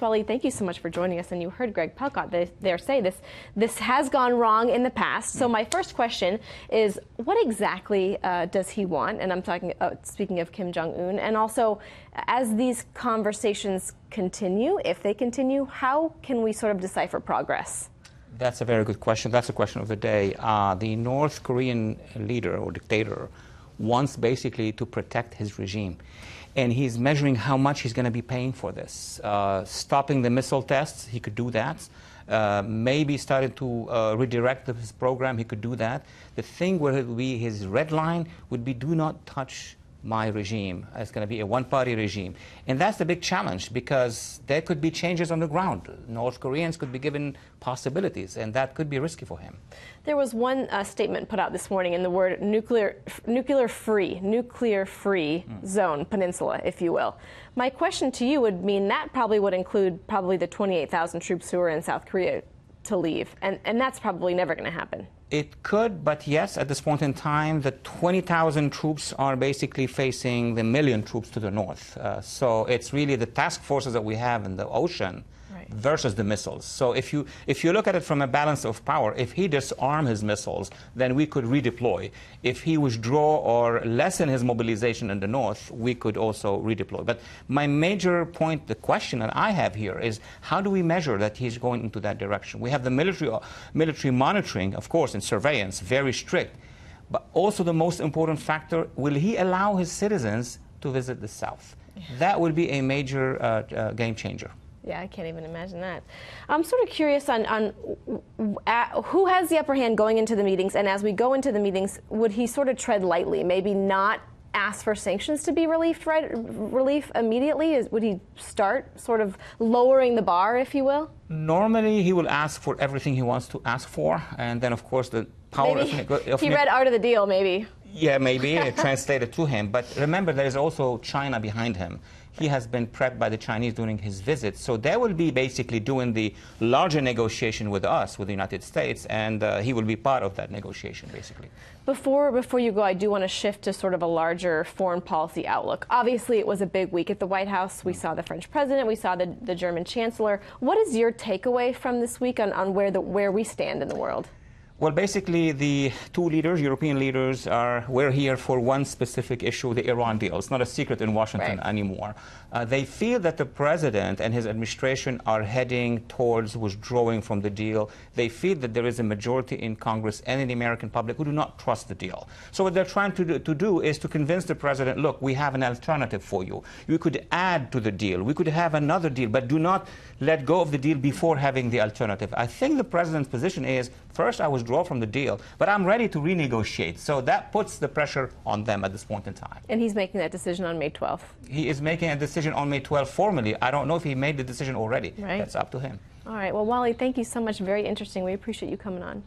Walid, thank you so much for joining us. And you heard Greg Palkot there say this has gone wrong in the past. So my first question is, what exactly does he want? And I'm speaking of Kim Jong-un. And also, as these conversations continue, if they continue, how can we sort of decipher progress? That's a very good question. That's the question of the day. The North Korean leader or dictator wants basically to protect his regime. And he's measuring how much he's going to be paying for this. Stopping the missile tests, he could do that. Maybe starting to redirect his program, he could do that. The thing where it would be his red line would be, do not touch my regime. It's going to be a one-party regime. And that's the big challenge, because there could be changes on the ground. North Koreans could be given possibilities, and that could be risky for him. There was one statement put out this morning in the word nuclear-free zone, peninsula, if you will. My question to you would mean that probably would include the 28,000 troops who are in South Korea to leave, and that's probably never going to happen. It could, but yes, at this point in time, the 20,000 troops are basically facing the million troops to the north. So it's really the task forces that we have in the ocean versus the missiles. So if you look at it from a balance of power, if he disarm his missiles, then we could redeploy. If he withdraw or lessen his mobilization in the north, we could also redeploy. But my major point, the question that I have here is, how do we measure that he's going into that direction? We have the military monitoring, of course, and surveillance, very strict. But also the most important factor, will he allow his citizens to visit the south? That would be a major game changer. Yeah, I can't even imagine that. I'm sort of curious on who has the upper hand going into the meetings, and as we go into the meetings, would he sort of tread lightly, maybe not ask for sanctions to be relief immediately? Would he start sort of lowering the bar, if you will? Normally, he will ask for everything he wants to ask for, and then, of course, the power of he read Art of the Deal, maybe. Yeah, maybe, translated to him. But remember, there is also China behind him. He has been prepped by the Chinese during his visit. So they will be basically doing the larger negotiation with us, with the United States, and he will be part of that negotiation, basically. Before you go, I do want to shift to sort of a larger foreign policy outlook. Obviously, it was a big week at the White House. We saw the French president. We saw the German chancellor. What is your takeaway from this week on where we stand in the world? Well, basically, the two leaders, European leaders, we're here for one specific issue, the Iran deal. It's not a secret in Washington anymore. They feel that the president and his administration are heading towards withdrawing from the deal. They feel that there is a majority in Congress and in the American public who do not trust the deal. So what they're trying to do is to convince the president, look, we have an alternative for you. You could add to the deal. We could have another deal, but do not let go of the deal before having the alternative. I think the president's position is, first, I withdraw from the deal, but I'm ready to renegotiate. So that puts the pressure on them at this point in time. And he's making that decision on May 12th. He is making a decision on May 12th formally. I don't know if he made the decision already. Right. That's up to him. All right. Well, Walid, thank you so much. Very interesting. We appreciate you coming on.